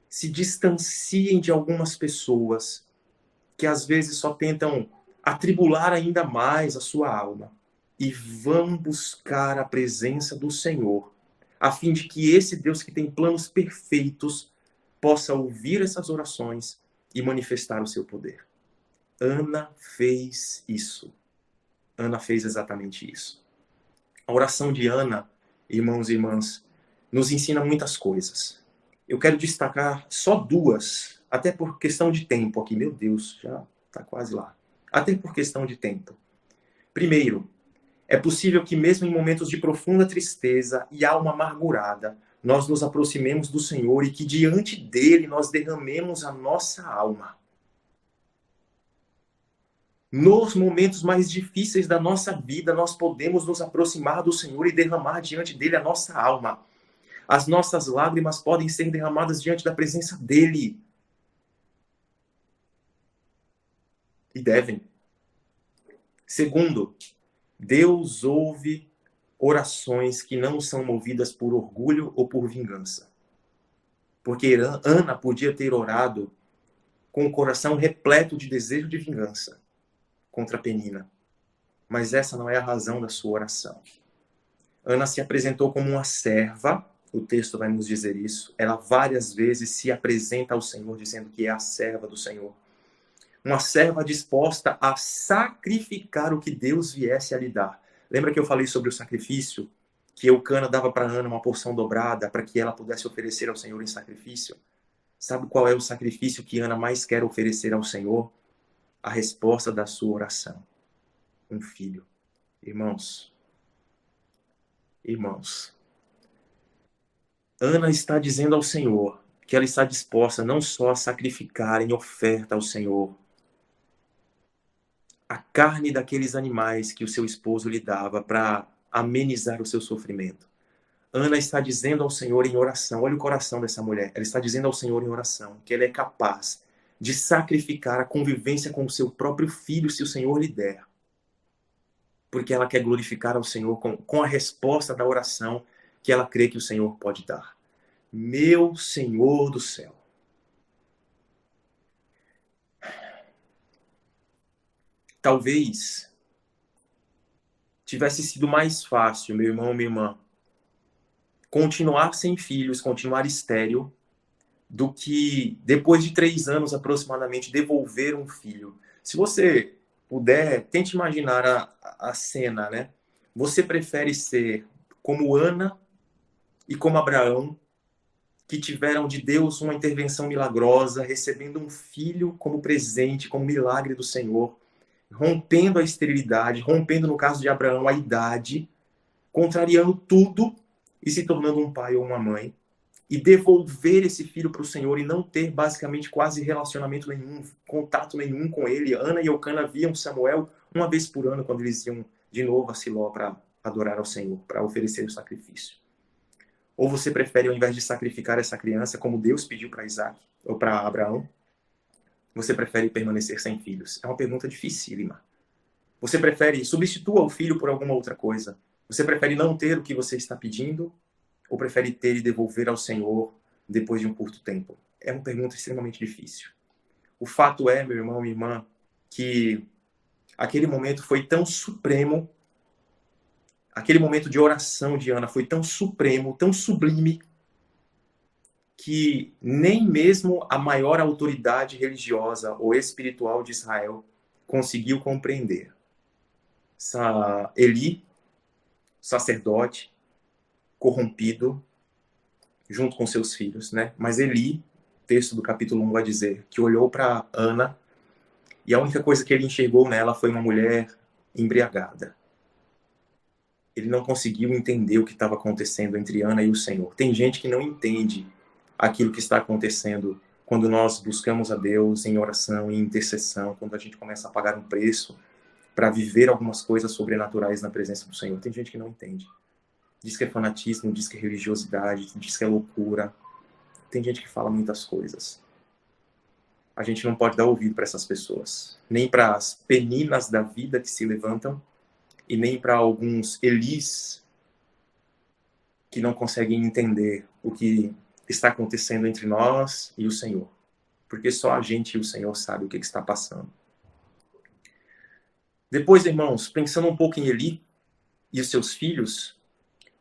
se distanciem de algumas pessoas que às vezes só tentam atribular ainda mais a sua alma e vão buscar a presença do Senhor, a fim de que esse Deus que tem planos perfeitos possa ouvir essas orações e manifestar o seu poder. Ana fez isso. Ana fez exatamente isso. A oração de Ana, irmãos e irmãs, nos ensina muitas coisas. Eu quero destacar só duas, até por questão de tempo aqui. Meu Deus, já está quase lá. Até por questão de tempo. Primeiro, é possível que mesmo em momentos de profunda tristeza e alma amargurada, nós nos aproximemos do Senhor e que diante dele nós derramemos a nossa alma. Nos momentos mais difíceis da nossa vida, nós podemos nos aproximar do Senhor e derramar diante dele a nossa alma. As nossas lágrimas podem ser derramadas diante da presença dele. E devem. Segundo, Deus ouve orações que não são movidas por orgulho ou por vingança. Porque Ana podia ter orado com o coração repleto de desejo de vingança contra Penina. Mas essa não é a razão da sua oração. Ana se apresentou como uma serva, o texto vai nos dizer isso. Ela várias vezes se apresenta ao Senhor dizendo que é a serva do Senhor. Uma serva disposta a sacrificar o que Deus viesse a lhe dar. Lembra que eu falei sobre o sacrifício? Que Eucana dava para Ana uma porção dobrada para que ela pudesse oferecer ao Senhor em sacrifício? Sabe qual é o sacrifício que Ana mais quer oferecer ao Senhor? A resposta da sua oração. Um filho. Irmãos, Ana está dizendo ao Senhor que ela está disposta não só a sacrificar em oferta ao Senhor a carne daqueles animais que o seu esposo lhe dava para amenizar o seu sofrimento. Ana está dizendo ao Senhor em oração, olha o coração dessa mulher, ela está dizendo ao Senhor em oração que ela é capaz de sacrificar a convivência com o seu próprio filho se o Senhor lhe der. Porque ela quer glorificar ao Senhor com a resposta da oração que ela crê que o Senhor pode dar. Meu Senhor do céu. Talvez tivesse sido mais fácil, meu irmão, minha irmã, continuar sem filhos, continuar estéril, do que depois de 3 anos aproximadamente devolver um filho. Se você puder, tente imaginar a cena, né? Você prefere ser como Ana e como Abraão, que tiveram de Deus uma intervenção milagrosa, recebendo um filho como presente, como milagre do Senhor, rompendo a esterilidade, rompendo, no caso de Abraão, a idade, contrariando tudo e se tornando um pai ou uma mãe. e devolver esse filho para o Senhor e não ter basicamente quase relacionamento nenhum, contato nenhum com ele. Ana e Eucana viam Samuel uma vez por ano quando eles iam de novo a Siló para adorar ao Senhor, para oferecer o sacrifício. Ou você prefere, ao invés de sacrificar essa criança como Deus pediu para Isaac ou para Abraão, você prefere permanecer sem filhos? É uma pergunta dificílima. Você prefere substitua o filho por alguma outra coisa? Você prefere não ter o que você está pedindo? Ou prefere ter e devolver ao Senhor depois de um curto tempo? É uma pergunta extremamente difícil. O fato é, meu irmão e irmã, que aquele momento foi tão supremo, aquele momento de oração de Ana foi tão supremo, tão sublime, que nem mesmo a maior autoridade religiosa ou espiritual de Israel conseguiu compreender. Eli, sacerdote, corrompido, junto com seus filhos, né? Mas Eli, texto do capítulo 1 vai dizer, que olhou para Ana e a única coisa que ele enxergou nela foi uma mulher embriagada. Ele não conseguiu entender o que estava acontecendo entre Ana e o Senhor. Tem gente que não entende aquilo que está acontecendo quando nós buscamos a Deus em oração, em intercessão, quando a gente começa a pagar um preço para viver algumas coisas sobrenaturais na presença do Senhor. Tem gente que não entende. Diz que é fanatismo, diz que é religiosidade, diz que é loucura. Tem gente que fala muitas coisas. A gente não pode dar ouvido para essas pessoas. Nem para as peninas da vida que se levantam e nem para alguns Elis que não conseguem entender o que está acontecendo entre nós e o Senhor. Porque só a gente e o Senhor sabe o que está passando. Depois, irmãos, pensando um pouco em Eli e os seus filhos,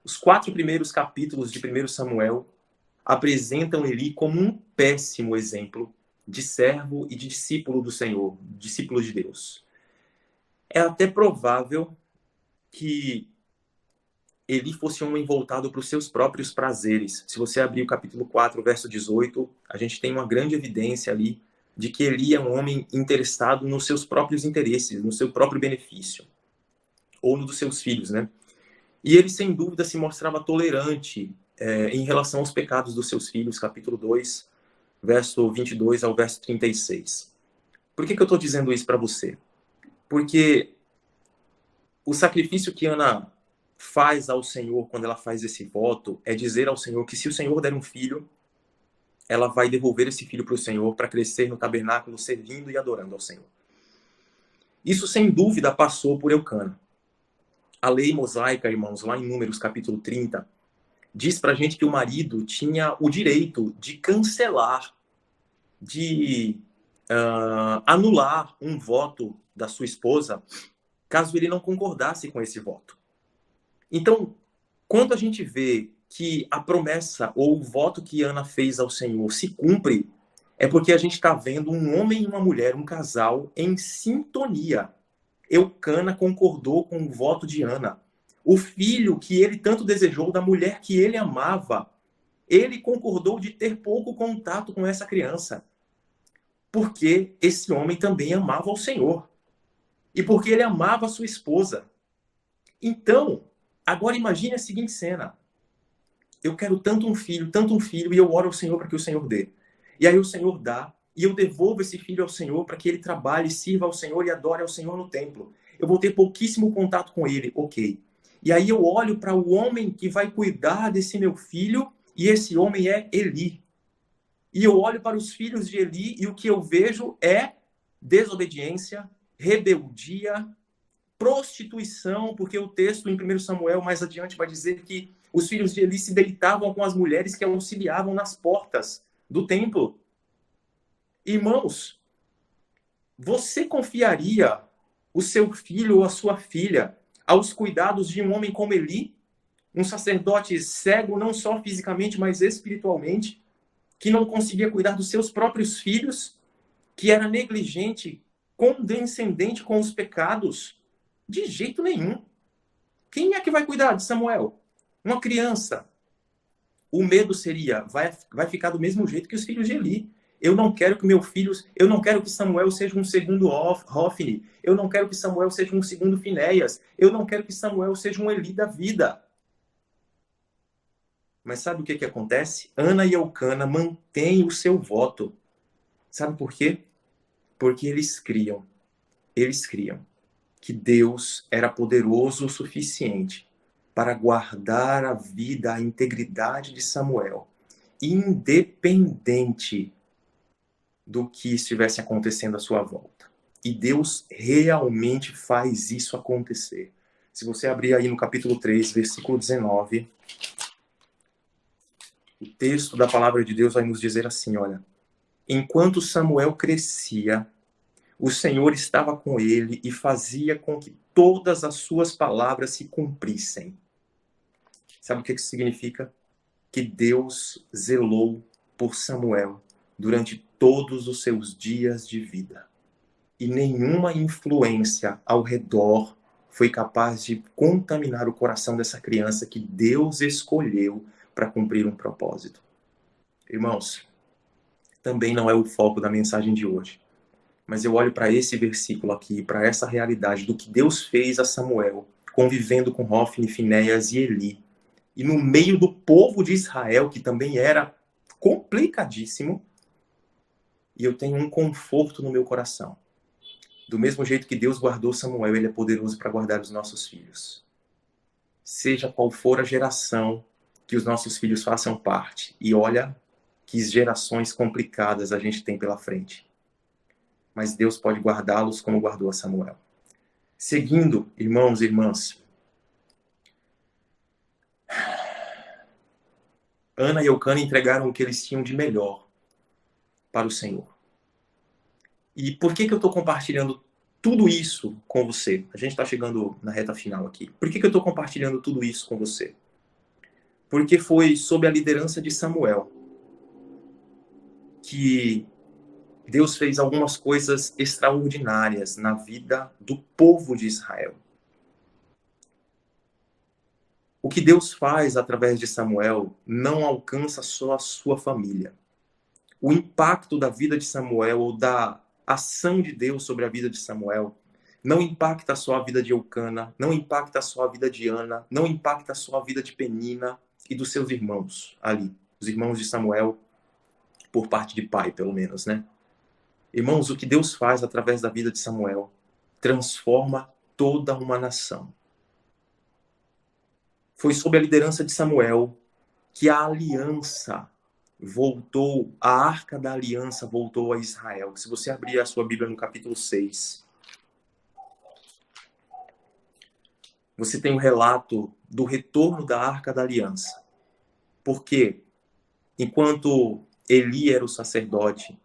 os 4 primeiros capítulos de 1 Samuel apresentam Eli como um péssimo exemplo de servo e de discípulo do Senhor, discípulo de Deus. É até provável que Eli fosse um homem voltado para os seus próprios prazeres. Se você abrir o capítulo 4, verso 18, a gente tem uma grande evidência ali de que Eli é um homem interessado nos seus próprios interesses, no seu próprio benefício, ou no dos seus filhos, né? E ele, sem dúvida, se mostrava tolerante em relação aos pecados dos seus filhos, capítulo 2, verso 22 ao verso 36. Por que eu estou dizendo isso para você? Porque o sacrifício que Ana faz ao Senhor quando ela faz esse voto é dizer ao Senhor que se o Senhor der um filho, ela vai devolver esse filho para o Senhor para crescer no tabernáculo servindo e adorando ao Senhor. Isso, sem dúvida, passou por Eucana. A lei mosaica, irmãos, lá em Números capítulo 30, diz pra gente que o marido tinha o direito de cancelar, de anular um voto da sua esposa, caso ele não concordasse com esse voto. Então, quando a gente vê que a promessa ou o voto que Ana fez ao Senhor se cumpre, é porque a gente está vendo um homem e uma mulher, um casal, em sintonia. Eucana concordou com o voto de Ana. O filho que ele tanto desejou, da mulher que ele amava, ele concordou de ter pouco contato com essa criança. Porque esse homem também amava o Senhor. E porque ele amava a sua esposa. Então, agora imagine a seguinte cena. Eu quero tanto um filho, e eu oro ao Senhor para que o Senhor dê. E aí o Senhor dá, e eu devolvo esse filho ao Senhor para que ele trabalhe, sirva ao Senhor e adore ao Senhor no templo. Eu vou ter pouquíssimo contato com ele, ok. E aí eu olho para o homem que vai cuidar desse meu filho, e esse homem é Eli. E eu olho para os filhos de Eli, e o que eu vejo é desobediência, rebeldia, prostituição, porque o texto em 1 Samuel mais adiante vai dizer que os filhos de Eli se deitavam com as mulheres que auxiliavam nas portas do templo. Irmãos, você confiaria o seu filho ou a sua filha aos cuidados de um homem como Eli, um sacerdote cego não só fisicamente, mas espiritualmente, que não conseguia cuidar dos seus próprios filhos, que era negligente, condescendente com os pecados? De jeito nenhum. Quem é que vai cuidar de Samuel? Uma criança. O medo seria, vai ficar do mesmo jeito que os filhos de Eli. Eu não quero que Samuel seja um segundo Hófni. Eu não quero que Samuel seja um segundo Finéias. Eu não quero que Samuel seja um Eli da vida. Mas sabe o que acontece? Ana e Eucana mantêm o seu voto. Sabe por quê? Porque eles criam que Deus era poderoso o suficiente para guardar a vida, a integridade de Samuel, independente do que estivesse acontecendo à sua volta. E Deus realmente faz isso acontecer. Se você abrir aí no capítulo 3, versículo 19, o texto da palavra de Deus vai nos dizer assim, olha: enquanto Samuel crescia, o Senhor estava com ele e fazia com que todas as suas palavras se cumprissem. Sabe o que isso significa? Que Deus zelou por Samuel durante todos os seus dias de vida. E nenhuma influência ao redor foi capaz de contaminar o coração dessa criança que Deus escolheu para cumprir um propósito. Irmãos, também não é o foco da mensagem de hoje. Mas eu olho para esse versículo aqui, para essa realidade do que Deus fez a Samuel, convivendo com Hofni, Finéias e Eli. E no meio do povo de Israel, que também era complicadíssimo, e eu tenho um conforto no meu coração. Do mesmo jeito que Deus guardou Samuel, ele é poderoso para guardar os nossos filhos. Seja qual for a geração que os nossos filhos façam parte. E olha que gerações complicadas a gente tem pela frente. Mas Deus pode guardá-los como guardou a Samuel. Seguindo, irmãos e irmãs, Ana e Eucana entregaram o que eles tinham de melhor para o Senhor. E por que eu estou compartilhando tudo isso com você? A gente está chegando na reta final aqui. Por que eu estou compartilhando tudo isso com você? Porque foi sob a liderança de Samuel que Deus fez algumas coisas extraordinárias na vida do povo de Israel. O que Deus faz através de Samuel não alcança só a sua família. O impacto da vida de Samuel ou da ação de Deus sobre a vida de Samuel não impacta só a vida de Eucana, não impacta só a vida de Ana, não impacta só a vida de Penina e dos seus irmãos ali, os irmãos de Samuel, por parte de pai, pelo menos, né? Irmãos, o que Deus faz através da vida de Samuel transforma toda uma nação. Foi sob a liderança de Samuel que a aliança voltou, a arca da aliança voltou a Israel. Se você abrir a sua Bíblia no capítulo 6, você tem o relato do retorno da arca da aliança. Porque enquanto Eli era o sacerdote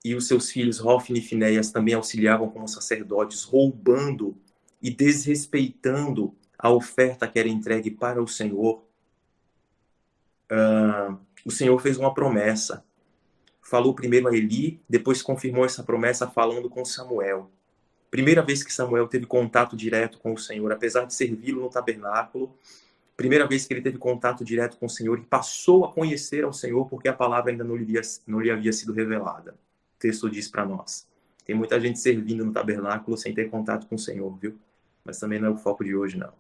e os seus filhos Hofni e Finéias também auxiliavam como sacerdotes, roubando e desrespeitando a oferta que era entregue para o Senhor, o Senhor fez uma promessa. Falou primeiro a Eli, depois confirmou essa promessa falando com Samuel. Primeira vez que Samuel teve contato direto com o Senhor, apesar de servi-lo no tabernáculo, primeira vez que ele teve contato direto com o Senhor e passou a conhecer ao Senhor porque a palavra ainda não lhe havia sido revelada. O texto diz para nós. Tem muita gente servindo no tabernáculo sem ter contato com o Senhor, viu? Mas também não é o foco de hoje, não.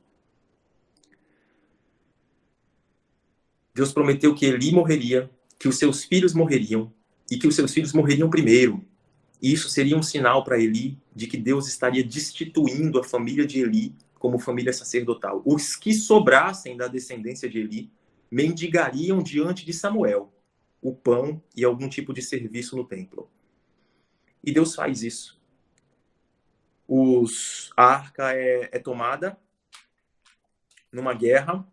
Deus prometeu que Eli morreria, que os seus filhos morreriam e que os seus filhos morreriam primeiro. E isso seria um sinal para Eli de que Deus estaria destituindo a família de Eli como família sacerdotal. Os que sobrassem da descendência de Eli mendigariam diante de Samuel o pão e algum tipo de serviço no templo. E Deus faz isso. A arca é tomada numa guerra.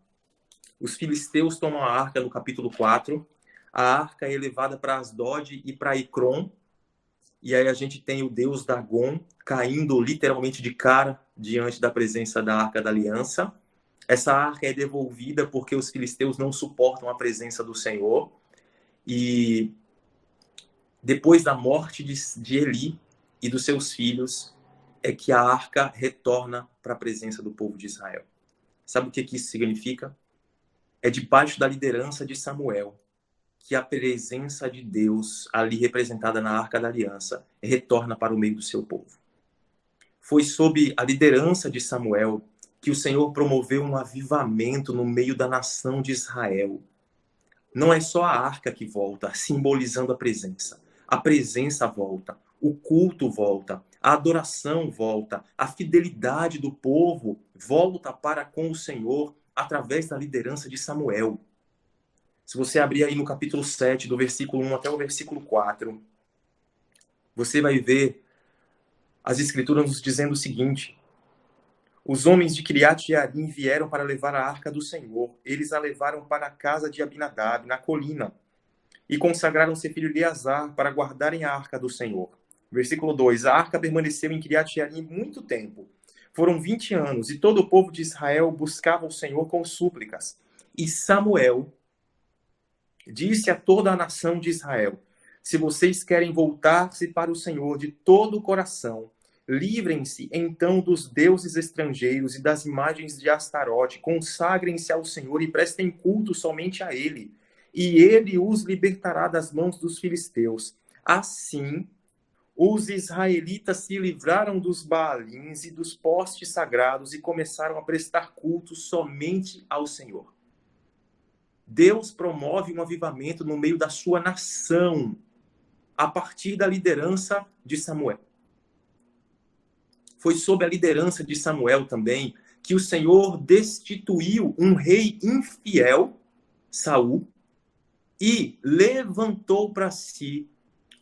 Os filisteus tomam a arca no capítulo 4. A arca é levada para Asdod e para Icrom. E aí a gente tem o deus Dagon caindo literalmente de cara diante da presença da Arca da Aliança. Essa arca é devolvida porque os filisteus não suportam a presença do Senhor. E depois da morte de Eli e dos seus filhos, é que a arca retorna para a presença do povo de Israel. Sabe o que isso significa? É debaixo da liderança de Samuel que a presença de Deus, ali representada na Arca da Aliança, retorna para o meio do seu povo. Foi sob a liderança de Samuel que o Senhor promoveu um avivamento no meio da nação de Israel. Não é só a arca que volta, simbolizando a presença. A presença volta, o culto volta, a adoração volta, a fidelidade do povo volta para com o Senhor através da liderança de Samuel. Se você abrir aí no capítulo 7, do versículo 1 até o versículo 4, você vai ver as escrituras nos dizendo o seguinte: os homens de Kiriat-Jearim vieram para levar a arca do Senhor. Eles a levaram para a casa de Abinadab, na colina, e consagraram seu filho Eleazar para guardarem a arca do Senhor. Versículo 2. A arca permaneceu em Kiriat-Jearim muito tempo. Foram 20 anos, e todo o povo de Israel buscava o Senhor com súplicas. E Samuel disse a toda a nação de Israel: se vocês querem voltar-se para o Senhor de todo o coração, livrem-se então dos deuses estrangeiros e das imagens de Astarote, consagrem-se ao Senhor e prestem culto somente a Ele, e Ele os libertará das mãos dos filisteus. Assim, os israelitas se livraram dos Baalins e dos postes sagrados e começaram a prestar culto somente ao Senhor. Deus promove um avivamento no meio da sua nação, a partir da liderança de Samuel. Foi sob a liderança de Samuel também que o Senhor destituiu um rei infiel, Saul, e levantou para si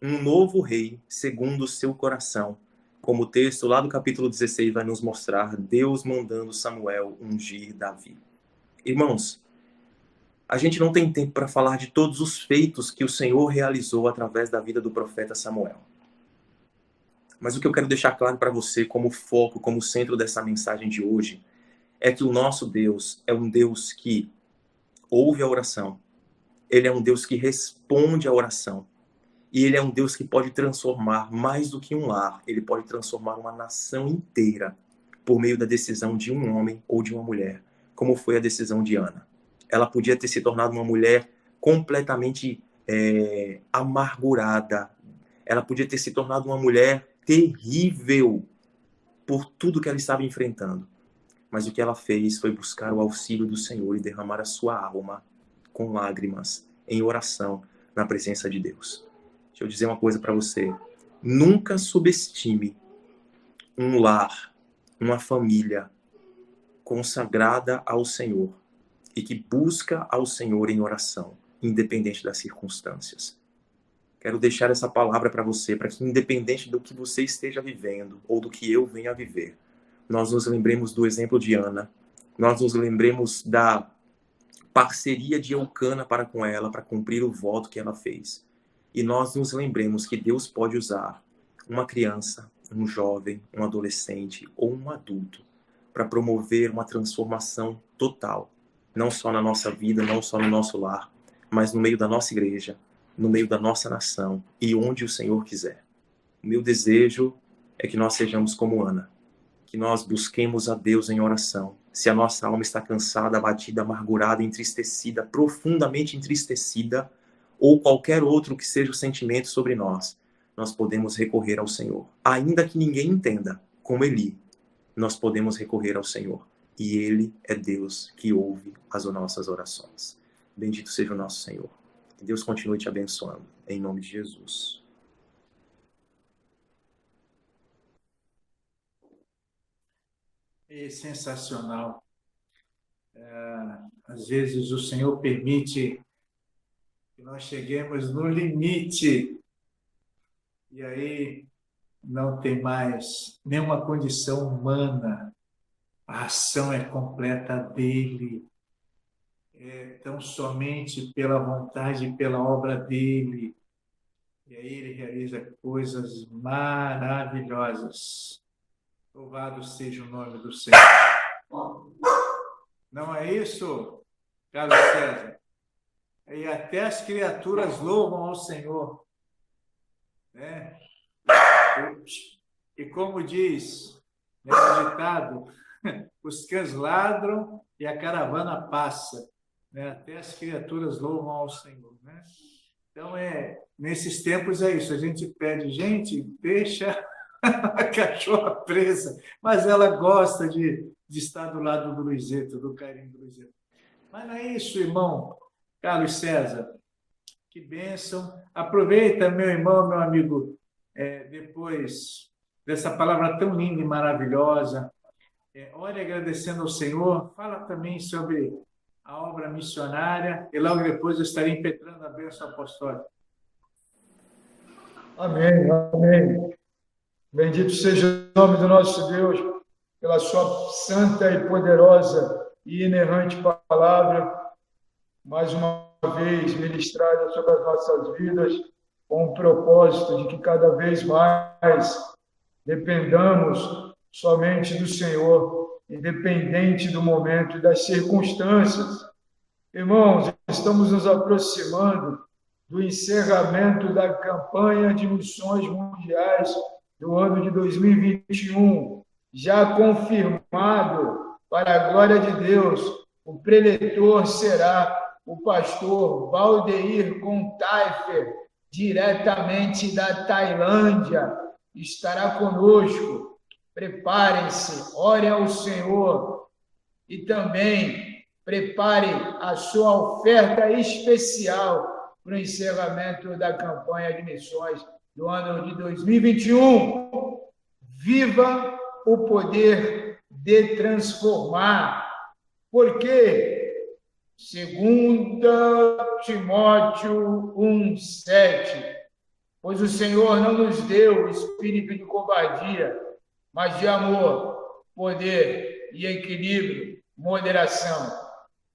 um novo rei, segundo o seu coração. Como o texto lá do capítulo 16 vai nos mostrar, Deus mandando Samuel ungir Davi. Irmãos, a gente não tem tempo para falar de todos os feitos que o Senhor realizou através da vida do profeta Samuel. Mas o que eu quero deixar claro para você como foco, como centro dessa mensagem de hoje, é que o nosso Deus é um Deus que ouve a oração. Ele é um Deus que responde à oração. E Ele é um Deus que pode transformar mais do que um lar. Ele pode transformar uma nação inteira por meio da decisão de um homem ou de uma mulher, como foi a decisão de Ana. Ela podia ter se tornado uma mulher completamente amargurada. Ela podia ter se tornado uma mulher terrível por tudo que ela estava enfrentando. Mas o que ela fez foi buscar o auxílio do Senhor e derramar a sua alma com lágrimas, em oração, na presença de Deus. Deixa eu dizer uma coisa para você. Nunca subestime um lar, uma família consagrada ao Senhor e que busca ao Senhor em oração, independente das circunstâncias. Quero deixar essa palavra para você, para que independente do que você esteja vivendo ou do que eu venha a viver, nós nos lembremos do exemplo de Ana, nós nos lembremos da parceria de Eucana para com ela, para cumprir o voto que ela fez. E nós nos lembremos que Deus pode usar uma criança, um jovem, um adolescente ou um adulto para promover uma transformação total, não só na nossa vida, não só no nosso lar, mas no meio da nossa igreja, no meio da nossa nação e onde o Senhor quiser. O meu desejo é que nós sejamos como Ana, que nós busquemos a Deus em oração. Se a nossa alma está cansada, abatida, amargurada, entristecida, profundamente entristecida, ou qualquer outro que seja o sentimento sobre nós, nós podemos recorrer ao Senhor. Ainda que ninguém entenda, como Eli, nós podemos recorrer ao Senhor. E Ele é Deus que ouve as nossas orações. Bendito seja o nosso Senhor. Que Deus continue te abençoando. Em nome de Jesus. É sensacional. Às vezes o Senhor permite que nós cheguemos no limite e aí não tem mais nenhuma condição humana. A ação é completa dele. Tão somente pela vontade e pela obra dele. E aí ele realiza coisas maravilhosas. Louvado seja o nome do Senhor. Não é isso, Carlos César? E até as criaturas louvam ao Senhor. Né? E como diz o ditado, os cães ladram e a caravana passa. Né? Até as criaturas louvam ao Senhor. Né? Então, nesses tempos é isso. A gente pede, gente, deixa a cachorra presa, mas ela gosta de de estar do lado do Luizeto, do carinho do Luizeto. Mas não é isso, irmão Carlos César. Que bênção. Aproveita, meu irmão, meu amigo, depois dessa palavra tão linda e maravilhosa. Ore agradecendo ao Senhor. Fala também sobre a obra missionária e logo depois eu estarei impetrando a bênção apostólica. Amém, amém. Bendito seja o nome do nosso Deus, pela sua santa e poderosa e inerrante palavra, mais uma vez ministrada sobre as nossas vidas, com o propósito de que cada vez mais dependamos somente do Senhor, independente do momento e das circunstâncias. Irmãos, estamos nos aproximando do encerramento da campanha de missões mundiais do ano de 2021, já confirmado, para a glória de Deus, o preletor será o pastor Valdeir Contaifer, diretamente da Tailândia, estará conosco. Preparem-se, orem ao Senhor e também prepare a sua oferta especial para o encerramento da campanha de missões do ano de 2021. Viva o poder de transformar. Porque, segundo Timóteo 1:7, pois o Senhor não nos deu espírito de covardia, mas de amor, poder e equilíbrio, moderação.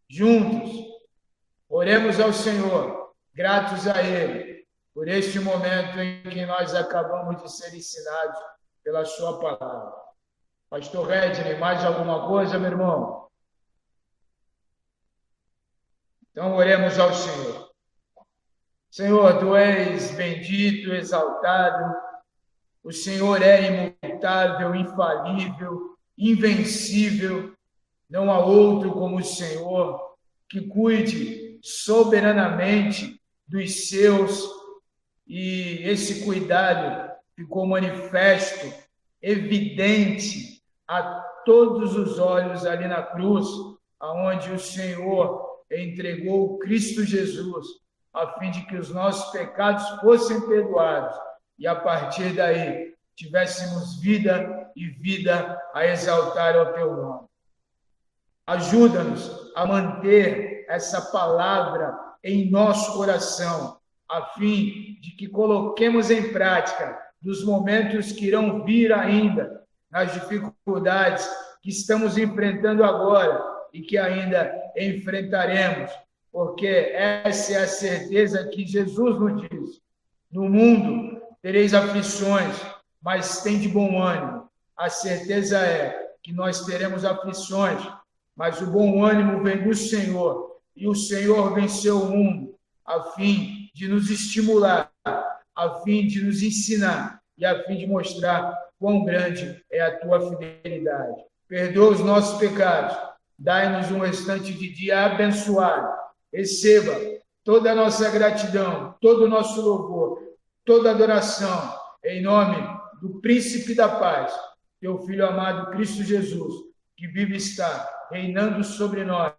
Juntos, oremos ao Senhor, gratos a Ele, por este momento em que nós acabamos de ser ensinados pela sua palavra. Pastor Redney, mais alguma coisa, meu irmão? Então, oremos ao Senhor. Senhor, Tu és bendito, exaltado. O Senhor é imutável, infalível, invencível. Não há outro como o Senhor, que cuide soberanamente dos seus, e esse cuidado ficou manifesto, evidente a todos os olhos ali na cruz, aonde o Senhor entregou Cristo Jesus, a fim de que os nossos pecados fossem perdoados e a partir daí tivéssemos vida e vida a exaltar o Teu nome. Ajuda-nos a manter essa palavra em nosso coração, a fim de que coloquemos em prática dos momentos que irão vir ainda, nas dificuldades que estamos enfrentando agora e que ainda enfrentaremos, porque essa é a certeza que Jesus nos diz: no mundo tereis aflições, mas tende bom ânimo. A certeza é que nós teremos aflições, mas o bom ânimo vem do Senhor, e o Senhor venceu o mundo, a fim de nos estimular, a fim de nos ensinar e a fim de mostrar quão grande é a Tua fidelidade. Perdoa os nossos pecados, dai-nos um restante de dia abençoado. Receba toda a nossa gratidão, todo o nosso louvor, toda a adoração, em nome do Príncipe da Paz, Teu Filho amado Cristo Jesus, que vive e está reinando sobre nós,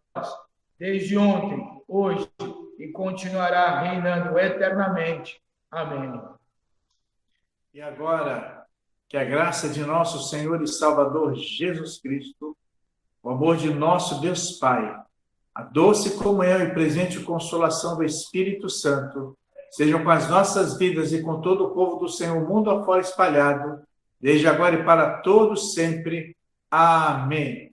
desde ontem, hoje, e continuará reinando eternamente. Amém. E agora, que a graça de nosso Senhor e Salvador Jesus Cristo, o amor de nosso Deus Pai, a doce comunhão e presente consolação do Espírito Santo, sejam com as nossas vidas e com todo o povo do Senhor, mundo afora espalhado, desde agora e para todos sempre. Amém.